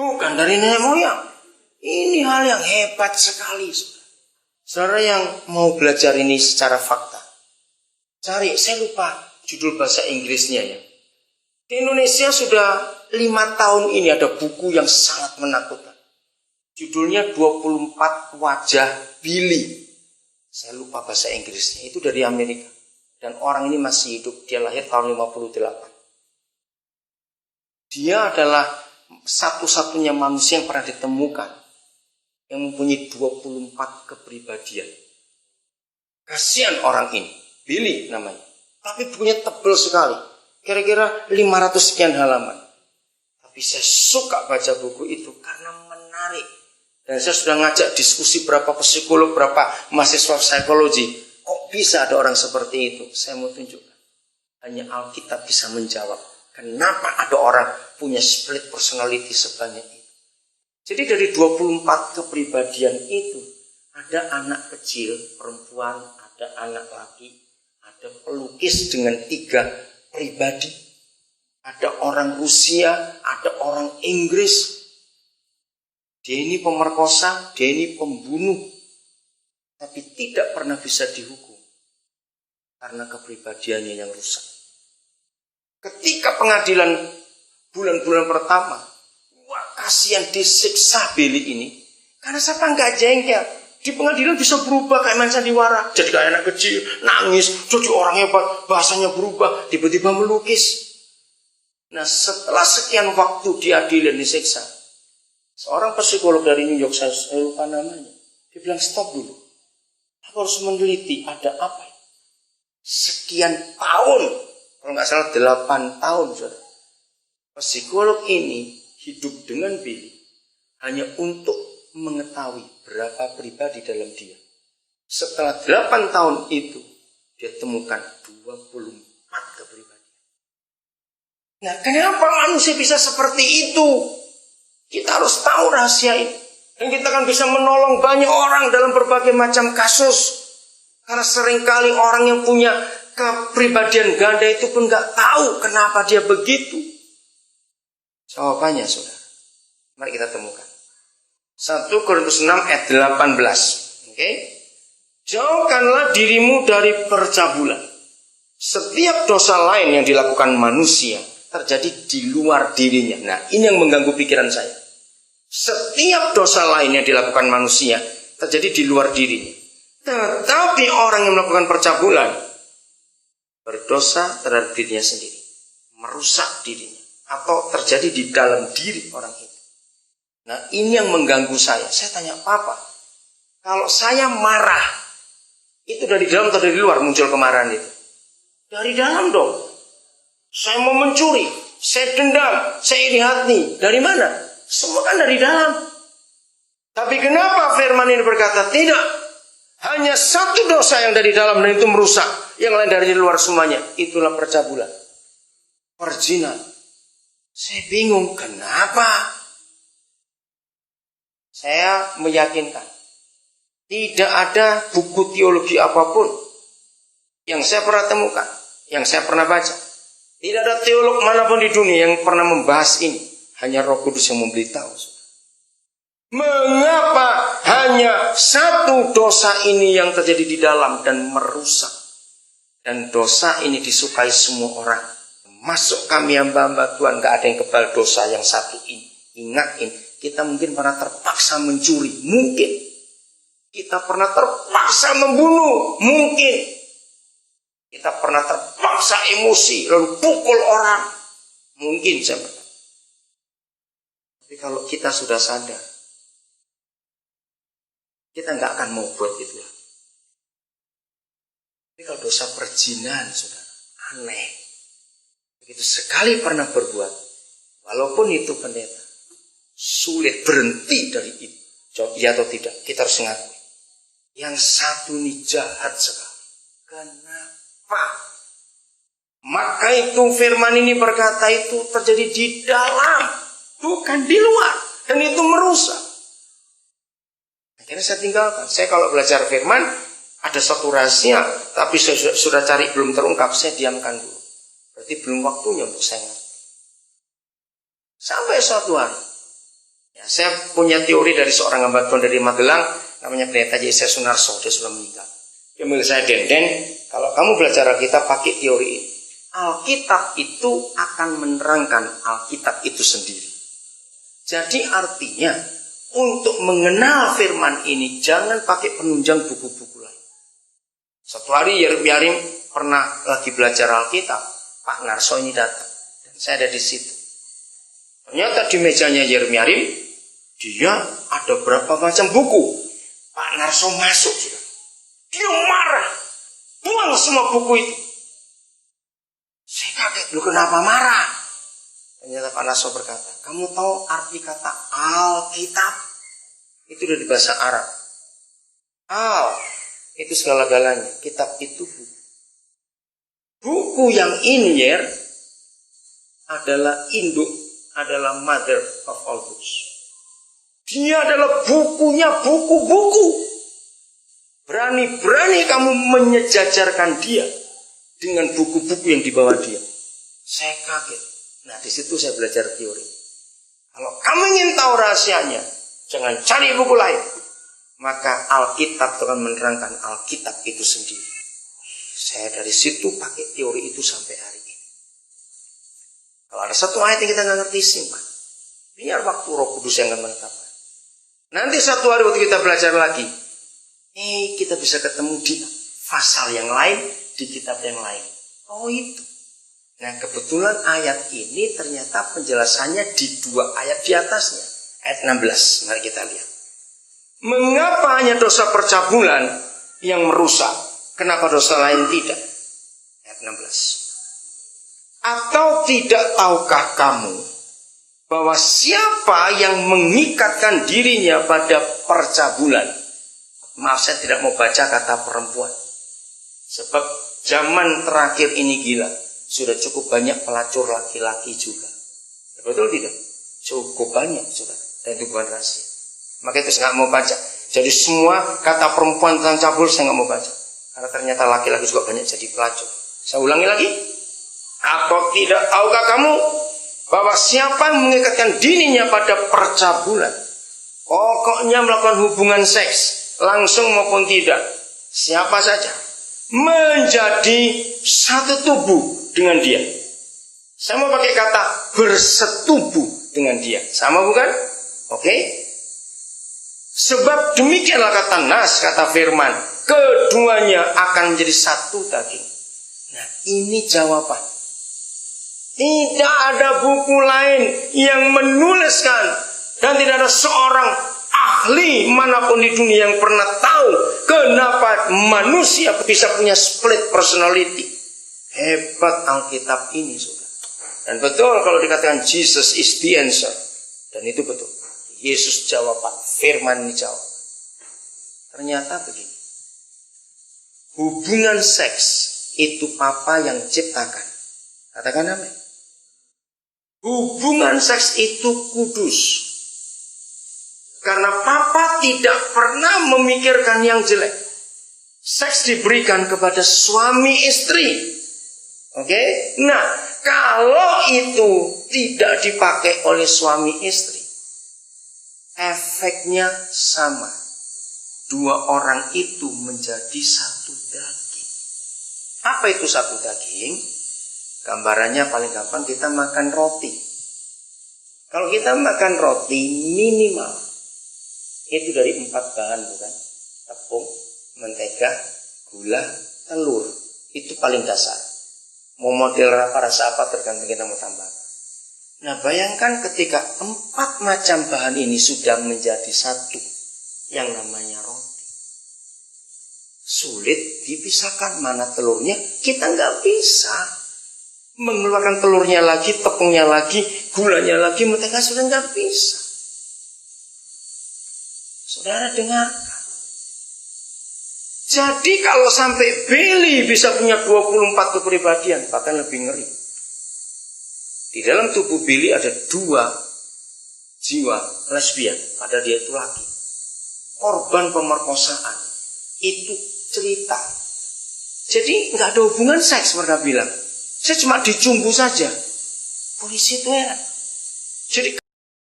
Bukan dari nenek moyang. Ini hal yang hebat sekali. Saudara yang mau belajar ini secara fakta, cari, saya lupa judul bahasa Inggrisnya ya. Di Indonesia sudah 5 tahun ini ada buku yang sangat menakutkan. Judulnya 24 Wajah Billy. Saya lupa bahasa Inggrisnya. Itu dari Amerika. Dan orang ini masih hidup. Dia lahir tahun 58. Dia adalah satu-satunya manusia yang pernah ditemukan yang mempunyai 24 kepribadian. Kasihan orang ini. Billy namanya. Tapi bukunya tebal sekali. Kira-kira 500 sekian halaman. Tapi saya suka baca buku itu karena menarik. Dan saya sudah ngajak diskusi berapa psikolog, berapa mahasiswa psikologi. Kok bisa ada orang seperti itu? Saya mau tunjukkan. Hanya Alkitab bisa menjawab. Kenapa ada orang punya split personality sebanyak itu? Jadi dari 24 kepribadian itu, ada anak kecil, perempuan, ada anak laki, ada pelukis dengan 3 pribadi, ada orang Rusia, ada orang Inggris. Dia ini pemerkosa, dia ini pembunuh. Tapi tidak pernah bisa dihukum. Karena kepribadiannya yang rusak. Ketika pengadilan bulan-bulan pertama, wah kasihan disiksa Billy ini. Karena siapa nggak jengkel. Di pengadilan bisa berubah kayak main sandiwara. Jadi kayak anak kecil, nangis, jadi orang hebat, bahasanya berubah, tiba-tiba melukis. Nah setelah sekian waktu diadili dan disiksa, seorang psikolog dari New York, saya lupa namanya, dia bilang stop dulu. Aku harus meneliti ada apa. Sekian tahun, kalau nggak salah 8 tahun, saudara. Psikolog ini hidup dengan Billy hanya untuk mengetahui berapa pribadi dalam dia. Setelah 8 tahun itu, dia temukan 24 kepribadian. Nah, kenapa manusia bisa seperti itu? Kita harus tahu rahasia ini. Dan kita akan bisa menolong banyak orang dalam berbagai macam kasus. Karena seringkali orang yang punya kepribadian ganda itu pun gak tahu kenapa dia begitu. Jawabannya, saudara. Mari kita temukan. 1 Korintus 6 ayat 18. Oke? Jauhkanlah dirimu dari percabulan. Setiap dosa lain yang dilakukan manusia terjadi di luar dirinya. Nah, ini yang mengganggu pikiran saya. Setiap dosa lain yang dilakukan manusia terjadi di luar dirinya. Tetapi orang yang melakukan percabulan berdosa terhadap dirinya sendiri, merusak dirinya, atau terjadi di dalam diri orang itu. Nah, ini yang mengganggu saya. Saya tanya, Papa, kalau saya marah, itu dari dalam atau dari luar muncul kemarahan itu? Dari dalam dong. Saya mau mencuri, saya dendam, saya iri hati. Dari mana? Semua kan dari dalam. Tapi kenapa firman ini berkata tidak? Hanya satu dosa yang dari dalam dan itu merusak. Yang lain dari luar semuanya. Itulah percabulan. Perzinahan. Saya bingung kenapa? Saya meyakinkan. Tidak ada buku teologi apapun yang saya pernah temukan. Yang saya pernah baca. Tidak ada teolog manapun di dunia yang pernah membahas ini. Hanya Roh Kudus yang memberitahu. Mengapa hanya satu dosa ini yang terjadi di dalam dan merusak? Dan dosa ini disukai semua orang. Masuk kami hamba-hamba Tuhan, gak ada yang kebal dosa yang satu ini. Ingat ini, kita mungkin pernah terpaksa mencuri. Mungkin. Kita pernah terpaksa membunuh. Mungkin. Kita pernah terpaksa emosi, lalu pukul orang. Mungkin saya pernah. Tapi kalau kita sudah sadar, kita nggak akan mau buat itu lagi. Tapi kalau dosa perzinahan, saudara, aneh. Begitu sekali pernah berbuat, walaupun itu pendeta, sulit berhenti dari itu. Jawab iya atau tidak, kita harus mengakui. Yang satu ini jahat sekali. Kenapa? Maka itu firman ini berkata itu terjadi di dalam, bukan di luar. Dan itu merusak. Akhirnya saya tinggalkan. Saya kalau belajar firman, ada satu rahasia, tapi saya sudah cari belum terungkap, saya diamkan dulu. Berarti belum waktunya untuk saya ngerti. Sampai suatu hari, Ya, saya punya teori dari seorang hamba Tuhan dari Magelang, namanya Pendeta Yesaya Sunarso, dia sudah meninggal. Dia manggil saya Den, kalau kamu belajar Alkitab pakai teori ini. Alkitab itu akan menerangkan Alkitab itu sendiri. Jadi artinya, untuk mengenal firman ini, jangan pakai penunjang buku-buku lain. Satu hari Yeremia pernah lagi belajar Alkitab, Pak Narso ini datang, dan saya ada di situ. Ternyata di mejanya Yeremia dia ada berapa macam buku. Pak Narso masuk sudah. Dia marah, buang semua buku itu. Saya kaget, lu kenapa marah? Ternyata Pak Narso berkata, kamu tahu arti kata Alkitab? Itu dari bahasa Arab. Al, itu segala-galanya. Kitab itu buku. Buku yang ini adalah induk, adalah mother of all books. Dia adalah bukunya buku-buku. Berani-berani kamu menyejajarkan dia dengan buku-buku yang dibawa dia. Saya kaget. Nah, di situ saya belajar teori. Kalau kamu ingin tahu rahasianya, jangan cari buku lain. Maka Alkitab akan menerangkan Alkitab itu sendiri. Saya dari situ pakai teori itu sampai hari ini. Kalau ada satu ayat yang kita nggak ngerti, simpan. Biar waktu Roh Kudus yang akan menetapkan. Nanti satu hari waktu kita belajar lagi, kita bisa ketemu di pasal yang lain, di kitab yang lain. Oh itu. Nah kebetulan ayat ini ternyata penjelasannya di dua ayat di atasnya. Ayat 16, mari kita lihat. Mengapa hanya dosa percabulan yang merusak? Kenapa dosa lain tidak? Ayat 16. Atau tidak tahukah kamu bahwa siapa yang mengikatkan dirinya pada percabulan? Maaf, saya tidak mau baca kata perempuan. Sebab zaman terakhir ini gila. Sudah cukup banyak pelacur laki-laki juga. Betul tidak? Cukup banyak sudah. Dan itu bukan rahasia. Maka itu saya nggak mau baca. Jadi semua kata perempuan tentang cabul saya nggak mau baca. Karena ternyata laki-laki juga banyak jadi pelacur. Saya ulangi lagi. Atau tidak tahukah kamu bahwa siapa yang mengikatkan dirinya pada percabulan, pokoknya melakukan hubungan seks langsung maupun tidak, siapa saja menjadi satu tubuh dengan dia. Saya mau pakai kata bersetubuh dengan dia. Sama bukan? Oke? Sebab demikianlah kata nas, kata firman, keduanya akan menjadi satu daging. Nah, ini jawaban. Tidak ada buku lain yang menuliskan, dan tidak ada seorang ahli manapun di dunia yang pernah tahu kenapa manusia bisa punya split personality. Hebat Alkitab ini, saudara. Dan betul kalau dikatakan Jesus is the answer. Dan itu betul. Yesus jawaban, firman ini jawab. Ternyata begini. Hubungan seks itu Papa yang ciptakan. Katakan amin. Hubungan seks itu kudus. Karena Papa tidak pernah memikirkan yang jelek. Seks diberikan kepada suami istri. Oke? Nah, kalau itu tidak dipakai oleh suami istri, efeknya sama. Dua orang itu menjadi satu daging. Apa itu satu daging? Gambarannya paling gampang, kita makan roti. Kalau kita makan roti minimal itu dari 4 bahan, bukan? Tepung, mentega, gula, telur. Itu paling dasar. Mau model rasa apa tergantung kita mau tambah. Nah, bayangkan ketika 4 macam bahan ini sudah menjadi satu, yang namanya roti. Sulit dipisahkan mana telurnya, kita nggak bisa. Mengeluarkan telurnya lagi, tepungnya lagi, gulanya lagi, mentega sudah nggak bisa. Saudara dengarkan. Jadi kalau sampai Billy bisa punya 24 kepribadian, bahkan lebih ngeri. Di dalam tubuh Billy ada 2 jiwa lesbian, padahal dia itu laki. Korban pemerkosaan. Itu cerita. Jadi nggak ada hubungan seks, mereka bilang. Saya cuma dicumbu saja. Polisi itu heran. Jadi